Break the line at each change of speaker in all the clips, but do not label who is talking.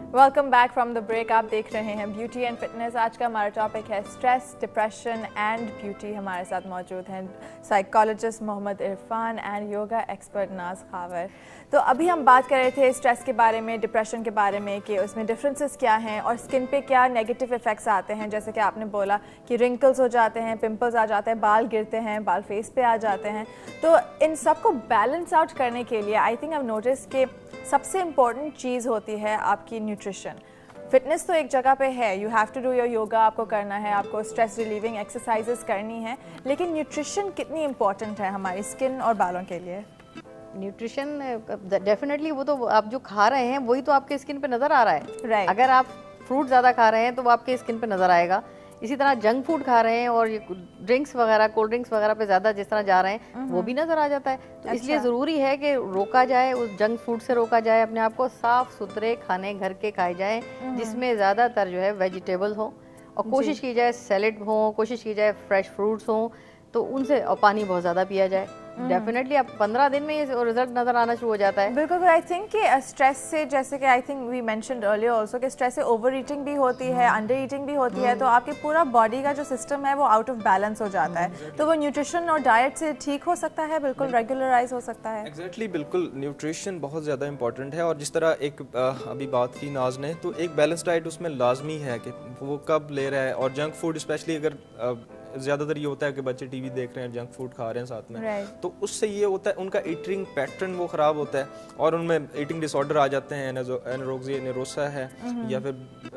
Welcome back from the break. आप देख रहे हैं ब्यूटी एंड फिटनेस। आज का हमारा टॉपिक है स्ट्रेस, डिप्रेशन एंड ब्यूटी। हमारे साथ मौजूद हैं psychologist Mohammad Irfan and yoga expert Naaz Khawar. तो अभी हम बात कर रहे थे स्ट्रेस के बारे में, डिप्रेशन के बारे में, कि उसमें डिफरेंसेस क्या हैं और स्किन पे क्या नेगेटिव इफेक्ट्स आते हैं। जैसे कि आपने बोला कि रिंकल्स हो जाते हैं, पिंपल्स आ जाते हैं, बाल गिरते हैं, बाल फेस पे आ जाते हैं। तो इन सब को बैलेंस आउट करने के लिए आई थिंक आई नोटिस कि सबसे इम्पॉर्टेंट चीज़ होती है आपकी न्यूट्रिशन। फिटनेस तो एक जगह पे है, you have to do your yoga, आपको करना है, आपको स्ट्रेस रिलीविंग एक्सरसाइजेस करनी है, लेकिन न्यूट्रिशन कितनी इम्पॉर्टेंट है हमारी स्किन और बालों के लिए?
न्यूट्रिशन डेफिनेटली वो तो आप जो खा रहे हैं वही तो आपके स्किन पे नज़र आ रहा है।
Right.
अगर आप फ्रूट ज़्यादा खा रहे हैं तो वो आपके स्किन पे नज़र आएगा। इसी तरह जंक फूड खा रहे हैं और ये ड्रिंक्स वगैरह, कोल्ड ड्रिंक्स वगैरह पे ज़्यादा जिस तरह जा रहे हैं वो भी नज़र आ जाता है। तो इसलिए ज़रूरी है कि रोका जाए, उस जंक फूड से रोका जाए, अपने आप को साफ़ सुथरे खाने घर के खाए जाएँ जिसमें ज़्यादातर जो है वेजिटेबल्स हो, और कोशिश की जाए सैलेड हो, कोशिश की जाए फ्रेश फ्रूट्स हों, तो उनसे, और पानी बहुत ज़्यादा पिया जाए। डेफिनेटली आप 15 दिन में ये रिजल्ट नजर आना शुरू हो जाता है।
बिल्कुल। आई थिंक कि स्ट्रेस से, जैसे कि I think we mentioned earlier also कि स्ट्रेस से ओवर ईटिंग भी होती है, अंडर ईटिंग भी होती है, तो आपके पूरा बॉडी का जो सिस्टम है वो आउट ऑफ बैलेंस हो जाता है। तो वो न्यूट्रिशन और डाइट से ठीक हो सकता है, बिल्कुल रेगुलराइज हो सकता है।
एग्जैक्टली बिल्कुल न्यूट्रिशन बहुत ज़्यादा इंपॉर्टेंट है। और जिस तरह एक अभी बात की नाज ने, तो एक बैलेंस डाइट उसमें लाजमी है कि वो कब ले रहा है। और जंक फूड स्पेशली अगर ज़्यादातर ये होता है कि बच्चे टीवी देख रहे हैं, जंक फूड खा रहे हैं साथ में, तो उससे ये होता है उनका ईटिंग पैटर्न वो ख़राब होता है और उनमें ईटिंग डिसऑर्डर आ जाते हैं। एनोरेक्सिया नर्वोसा है या फिर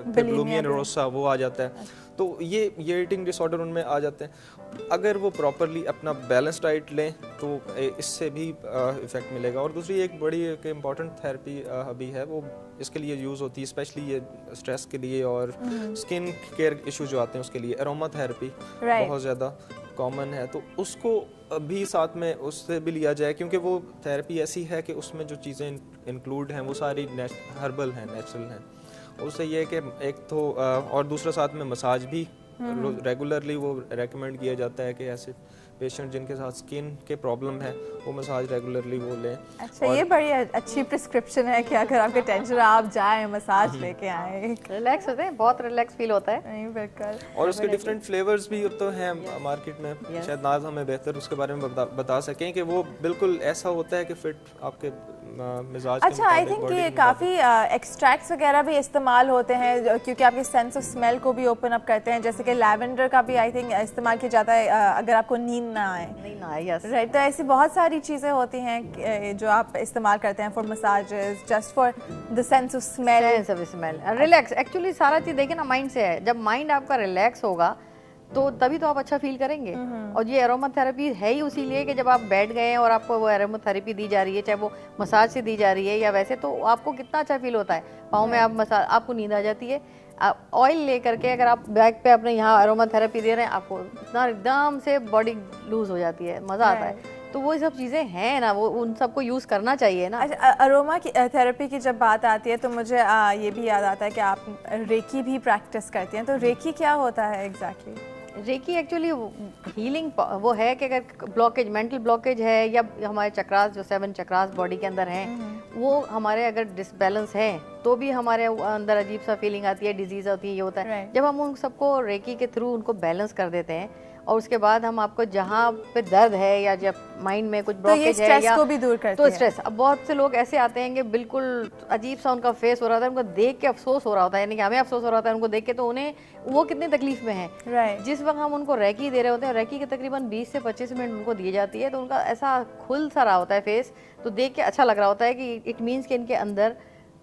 बुलिमिया नर्वोसा, वो आ जाता है। तो ये ईटिंग डिसऑर्डर उनमें आ जाते हैं। अगर वो प्रॉपरली अपना बैलेंस डाइट लें तो इससे भी इफ़ेक्ट मिलेगा। और दूसरी एक बड़ी एक इम्पॉर्टेंट थेरेपी अभी है, वो इसके लिए यूज़ होती है, स्पेशली ये स्ट्रेस के लिए और स्किन केयर इशू जो आते हैं उसके लिए। एरोमा थेरेपी बहुत ज़्यादा कॉमन है, तो उसको भी साथ में उससे भी लिया जाए, क्योंकि वो थेरेपी ऐसी है कि उसमें जो चीज़ें इंक्लूड हैं वो सारी हर्बल हैं, नेचुरल हैं। उससे ये है कि एक तो और दूसरा साथ में मसाज भी रेगुलरली वो रेकमेंड किया जाता है कि ऐसे पेशेंट जिनके साथ स्किन के प्रॉब्लम है वो मसाज रेगुलरली वो लें।
अच्छा, ये बड़ी अच्छी प्रिस्क्रिप्शन है कि अगर आपके टेंशन आप जाएं, मसाज लेके आएं,
रिलैक्स होते हैं, बहुत रिलैक्स फील होता है।
नहीं, बिल्कुल।
और उसके डिफरेंट फ्लेवर्स भी तो हैं मार्केट में। शायद नाज हमें बेहतर उसके बारे में बता सकें कि वो बिल्कुल ऐसा होता है कि फिट आपके मिजाज के।
अच्छा, आई थिंक ये काफ़ी एक्सट्रैक्ट्स वगैरह भी इस्तेमाल होते हैं क्योंकि आपके सेंस ऑफ स्मेल को भी ओपन अप करते हैं। जैसे कि लैवेंडर का भी आई थिंक इस्तेमाल किया जाता है अगर आपको नींद ना आए।
Yes,
right. तो ऐसी बहुत सारी चीज़ें होती हैं जो आप इस्तेमाल करते हैं for massages, just for the sense of smell,
relax. Actually सारा चीज़ देखिए ना माइंड से है। जब माइंड आपका रिलैक्स होगा तो तभी तो आप अच्छा फील करेंगे। और ये एरोमा थेरेपी है ही उसी लिए कि जब आप बैठ गए हैं और आपको वो एरोमा थेरेपी दी जा रही है, चाहे वो मसाज से दी जा रही है या वैसे, तो आपको कितना अच्छा फील होता है। पाँव में आप मसाज, आपको नींद आ जाती है। आप ऑयल ले करके अगर आप बैक पे अपने यहाँ एरोमा थेरेपी दे रहे हैं, आपको इतना एकदम से बॉडी लूज हो जाती है, मज़ा आता है। तो वो सब चीज़ें हैं ना, वो उन सबको यूज़ करना चाहिए ना।
अच्छा, अरोमा की थेरेपी की जब बात आती है तो मुझे ये भी याद आता है कि आप रेकी भी प्रैक्टिस करती हैं। तो रेकी क्या होता है एग्जैक्टली?
रेकी एक्चुअली हीलिंग वो है कि अगर ब्लॉकेज, मेंटल ब्लॉकेज है या हमारे चक्रास, जो 7 चक्रास बॉडी के अंदर हैं, वो हमारे अगर डिसबैलेंस हैं तो भी हमारे अंदर अजीब सा फीलिंग आती है, डिजीज होती है, ये होता है। जब हम उन सबको रेकी के थ्रू उनको बैलेंस कर देते हैं और उसके बाद हम आपको जहाँ पे दर्द है या जब माइंड में कुछ ब्लॉकेज है या
को भी दूर करते
तो स्ट्रेस। अब बहुत से लोग ऐसे आते हैं कि बिल्कुल अजीब सा उनका फेस हो रहा था, उनको देख के अफसोस हो रहा होता है, यानी कि हमें अफसोस हो रहा था उनको देख के, तो उन्हें वो कितनी तकलीफ में है। जिस वक्त हम उनको रेकी दे रहे होते हैं, रेकी के तकरीबन 20 से 25 मिनट उनको दी जाती है, तो उनका ऐसा खुल सा रहा होता है फेस, तो देख के अच्छा लग रहा होता है कि इट मीन्स कि इनके अंदर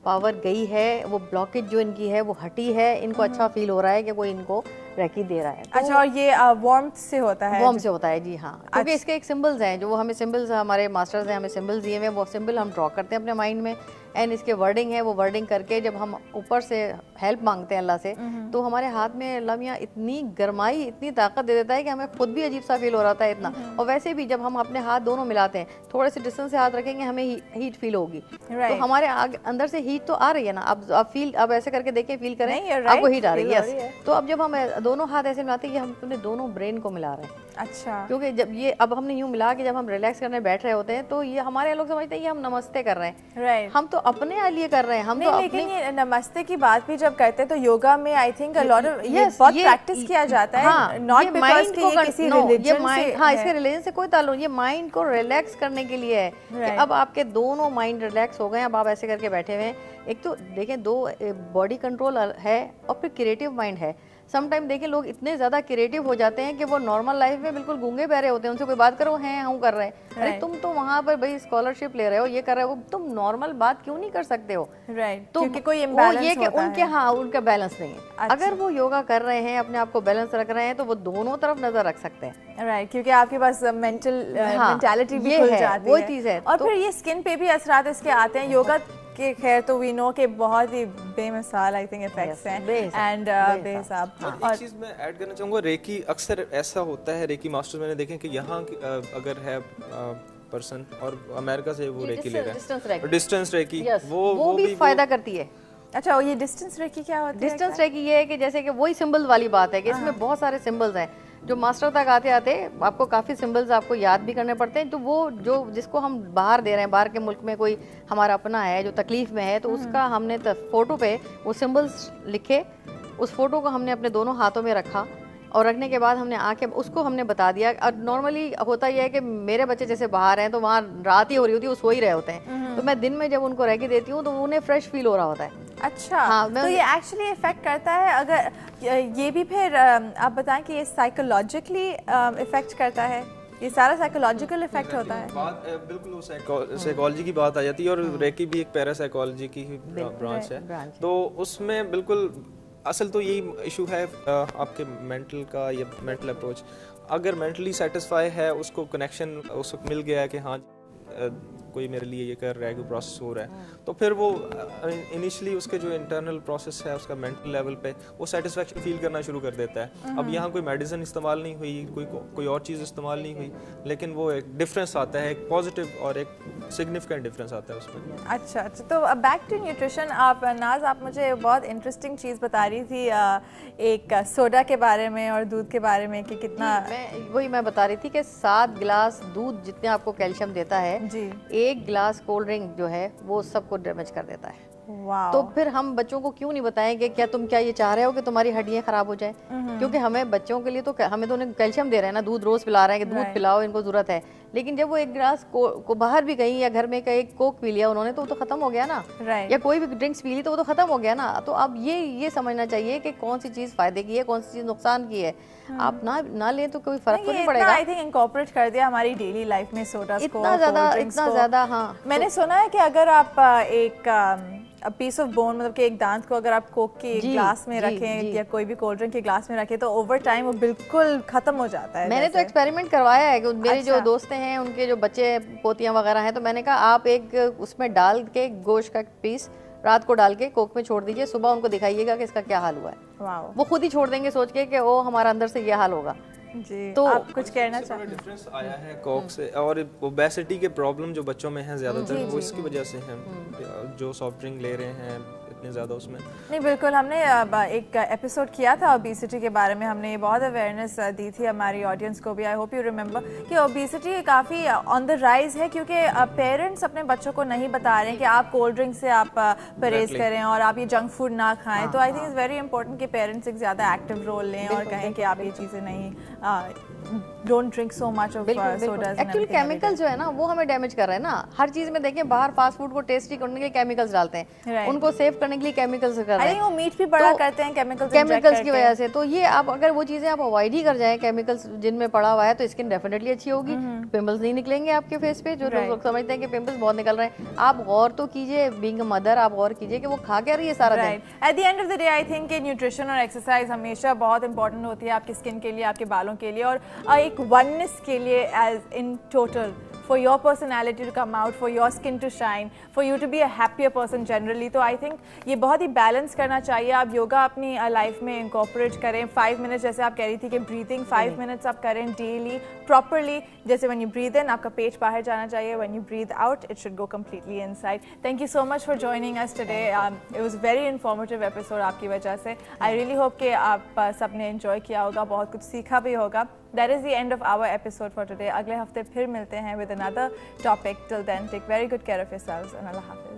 पावर गई है, वो ब्लॉकेज जो इनकी है वो हटी है, इनको अच्छा फील हो रहा है कि कोई इनको रेकी दे रहा है। तो
अच्छा, और ये वार्मथ से होता है?
वार्म से होता है जी, हाँ। क्योंकि इसके एक सिंबल्स हैं, जो हमें सिंबल्स, हमारे मास्टर्स हैं हमें सिंबल्स दिए हुए हैं, वो सिंबल हम ड्रॉ करते हैं अपने माइंड में, एंड इसके वर्डिंग है, वो वर्डिंग करके जब हम ऊपर से हेल्प मांगते हैं अल्लाह से, तो हमारे हाथ में अल्लाह मियां इतनी गरमाई, इतनी ताकत दे देता है कि हमें खुद भी अजीब सा फील हो रहा था इतना। और वैसे भी जब हम अपने हाथ दोनों मिलाते हैं, थोड़े से डिस्टेंस से हाथ रखेंगे, हमें हीट फील होगी। तो हमारे अंदर से हीट तो आ रही है ना। अब फील, अब ऐसे करके देखें, फील करें, आपको हीट आ रही है। तो अब जब हम दोनों हाथ ऐसे मिलाते हैं कि हम अपने दोनों ब्रेन को मिला रहे हैं।
अच्छा,
क्योंकि जब ये अब हमने यूं मिला कि जब हम रिलैक्स करने बैठ रहे होते हैं तो ये हमारे लोग समझते हैं कि हम नमस्ते कर रहे हैं।
राइट।
हम तो अपने लिए कर रहे हैं, हम
नहीं,
तो
लेकिन
अपने
ये नमस्ते की बात भी जब करते हैं तो योगा में I think lot of
Yes,
बहुत
ये-
प्रैक्टिस किया जाता है,
हाँ,
नॉट
ये
बिकॉज़
mind
कि
को
ये
कर-
किसी
no, ये
रिलीजन
mind,
से
हाँ,
है।
इसके रिलीजन से कोई ताल्लुक, ये माइंड को रिलैक्स करने के लिए है कि
Right.
अब आपके दोनों माइंड रिलैक्स हो गए, अब आप ऐसे करके बैठे हुए हैं। एक तो देखें, दो बॉडी कंट्रोल है और फिर क्रिएटिव माइंड है। समटाइम देखिए लोग इतने ज़्यादा क्रिएटिव हो जाते हैं कि वो नॉर्मल लाइफ में बिल्कुल गूंगे बहरे होते हैं, उनसे कोई बात करो हैं हम कर रहे हैं, अरे
Right.
तुम तो वहाँ पर भाई स्कॉलरशिप ले रहे हो, ये कर रहे हो, तुम नॉर्मल बात क्यों नहीं कर सकते हो?
राइट,
तो
क्योंकि कोई
वो
इम्बैलेंस
ये कि
होता
उनके
है।
हाँ उनका बैलेंस नहीं है।
अच्छा।
अगर वो योगा कर रहे हैं, अपने आप को बैलेंस रख रहे हैं, तो वो दोनों तरफ नजर रख सकते हैं।
राइट, क्योंकि आपके पास मेंटल
हाँ,
मेंटालिटी भी
ये
खुल
है,
जाती
वो
है।
चीज़ है।
और
तो-
फिर ये स्किन पे भी असरात इसके आते हैं। योगा के खैर तो वी नो के बहुत ही बेमिसाल आई थिंक इफेक्ट्स
Yes,
हैं
बेहिसाब,
एंड
बेहिसाब।
बेहिसाब।
और एक चीज़ मैं ऐड करना चाहूँगा, रेकी अक्सर ऐसा होता है, रेकी मास्टर्स मैंने देखे कि यहाँ अगर है पर्सन और अमेरिका से वो रेकी ले
डिस्टेंस
रहा है, डिस्टेंस रेकी,
Yes, वो भी फायदा करती है।
अच्छा, और ये डिस्टेंस रेकी क्या होता है?
डिस्टेंस रेकी ये है कि जैसे कि वही सिंबल वाली बात है कि इसमें बहुत सारे सिंबल्स हैं जो मास्टर तक आते आते आपको काफ़ी सिंबल्स आपको याद भी करने पड़ते हैं। तो वो जो जिसको हम बाहर दे रहे हैं, बाहर के मुल्क में कोई हमारा अपना है जो तकलीफ में है, तो उसका हमने फोटो पे वो सिंबल्स लिखे, उस फोटो को हमने अपने दोनों हाथों में रखा और रखने के बाद हमने आके उसको हमने बता दिया। और नॉर्मली होता यह है कि मेरे बच्चे जैसे बाहर हैं तो वहाँ रात ही हो रही होती है, वो सो ही रहे होते हैं, तो मैं दिन में जब उनको रेकी देती हूँ तो उन्हें फ्रेश फील हो रहा होता है।
अच्छा,
हाँ,
तो ये एक्चुअली इफेक्ट करता है। अगर ये भी फिर आप बताएं कि ये साइकोलॉजिकली इफेक्ट करता है, ये सारा साइकोलॉजिकल इफेक्ट होता है।
बात बिल्कुल साइकोलॉजी की बात आ जाती है, और रेकी भी एक पैरासाइकोलॉजी की ब्रांच है, तो उसमें बिल्कुल असल तो यही इशू है आपके मेंटल का या मेंटल अप्रोच। अगर मेंटली सेटिस्फाई है, उसको कनेक्शन उसको मिल गया है कि हाँ कोई मेरे लिए ये कर रहा है, कोई प्रोसेस हो रहा है, तो फिर वो इनिशियली उसके जो इंटरनल प्रोसेस है उसका मेंटल लेवल पे वो सेटिस्फेक्शन फील करना शुरू कर देता है। अब यहाँ कोई मेडिसिन इस्तेमाल नहीं हुई, कोई और चीज़ इस्तेमाल नहीं हुई, लेकिन वो एक डिफरेंस आता है, एक पॉजिटिव और एक सिग्निफिकेंट डिफरेंस आता है उसमें।
अच्छा, तो बैक टू न्यूट्रिशन। आप नाज, आप मुझे बहुत इंटरेस्टिंग चीज़ बता रही थी एक सोडा के बारे में और दूध के बारे में कि कितना।
वही मैं बता रही थी कि 7 गिलास दूध जितने आपको कैल्शियम देता है
जी,
1 गिलास कोल्ड ड्रिंक जो है वो सबको डैमेज कर देता है।
वाह।
तो फिर हम बच्चों को क्यों नहीं बताएंगे, क्या तुम क्या ये चाह रहे हो कि तुम्हारी हड्डियां खराब हो जाए? क्योंकि हमें बच्चों के लिए तो हमें तो उन्हें कैल्शियम दे रहे हैं ना, दूध रोज पिला रहे हैं कि दूध पिलाओ, इनको जरूरत है। लेकिन जब वो 1 गिलास को बाहर भी गई या घर में का एक कोक पी लिया उन्होंने, तो वो तो खत्म हो गया ना,
राइट।
या कोई भी ड्रिंक्स पी ली तो वो तो खत्म हो गया ना। तो अब ये समझना चाहिए कि कौन सी चीज फायदे की है, कौन सी चीज नुकसान की है। आप ना लें तो कोई फर्क तो नहीं पड़ेगा।
आई थिंक इनकॉर्पोरेट कर दिया हमारी डेली लाइफ में सोडा को,
इतना ज्यादा। हाँ,
मैंने सुना है कि अगर आप एक पीस ऑफ बोन, मतलब कि एक दांत को अगर आप कोक के ग्लास में रखें या कोई भी कोल्ड ड्रिंक के ग्लास में रखें तो ओवर टाइम वो बिल्कुल खत्म हो जाता है।
मैंने तो एक्सपेरिमेंट करवाया है कि मेरे जो
अच्छा।
दोस्त हैं उनके जो बच्चे पोतियां वगैरह हैं, तो मैंने कहा आप एक उसमें डाल के गोश्त का पीस रात को डाल के कोक में छोड़ दीजिए, सुबह उनको दिखाइएगा कि इसका क्या हाल हुआ है।
वाओ।
वो खुद ही छोड़ देंगे सोच के कि ओ हमारा अंदर से ये हाल होगा।
जी,
तो
आप कुछ कहना चाहते हैं?
डिफरेंस आया है कोक से, और ओबेसिटी के प्रॉब्लम जो बच्चों में है ज्यादातर वो इसकी वजह से है, जो सॉफ्ट ड्रिंक ले रहे हैं इतने ज़्यादा उसमें।
नहीं, बिल्कुल। हमने एक एपिसोड किया था ओबेसिटी के बारे में, हमने बहुत अवेयरनेस दी थी हमारी ऑडियंस को भी। आई होप यू रिमेंबर कि ओबेसिटी काफ़ी ऑन द राइज है, क्योंकि पेरेंट्स अपने बच्चों को नहीं बता रहे हैं कि आप कोल्ड ड्रिंक से आप परहेज करें और आप ये जंक फूड ना खाएं। तो I think is very important कि पेरेंट्स एक ज़्यादा एक्टिव रोल लें और कहें कि आप ये चीज़ें नहीं, don't drink so much of sodas.
Actually chemical जो है ना वो हमें डैमेज कर रहे हैं ना। हर चीज में देखें, बाहर फास्ट फूड को टेस्टी करने के लिए केमिकल्स डालते हैं, उनको सेव करने के लिए केमिकल्स कर रहे हैं।
वो मीट भी बड़ा करते हैं
केमिकल्स की वजह से। तो ये आप अगर वो चीजें आप अवॉइड ही कर जाएं, केमिकल्स जिनमें पड़ा हुआ है, तो स्किन डेफिनेटली अच्छी होगी, पिंपल्स नहीं निकलेंगे आपके फेस पे। जो लोग समझते हैं कि पिंपल्स बहुत निकल रहे हैं, आप गौर तो कीजिए, बीइंग अ मदर आप गौर कीजिए कि वो खा क्या रही है सारा दिन।
At the end of the day I think कि न्यूट्रिशन और एक्सरसाइज हमेशा बहुत इंपॉर्टेंट होती है आपकी स्किन के लिए, आपके बालों के लिए और एक वननेस के लिए as in total for your personality to come out, for your skin to shine, for you to be a happier person generally. तो I think ये बहुत ही बैलेंस करना चाहिए. आप योगा अपनी लाइफ में इंकॉर्पोरेट करें. 5 मिनट्स जैसे आप कह रही थी कि ब्रीथिंग 5 मिनट्स आप करें डेली प्रॉपरली. जैसे when you breathe in आपका पेट बाहर जाना चाहिए, when you breathe out it should go completely inside. Thank you so much for joining us today. It was very informative episode आपकी वजह से. I really hope कि आप सबने enjoy किया होगा, बहुत कुछ सीखा भी होगा. That is the end of our episode for today. अगले हफ्ते फिर मिलते हैं with another topic. Till then, take very good care of yourselves and Allah Hafiz.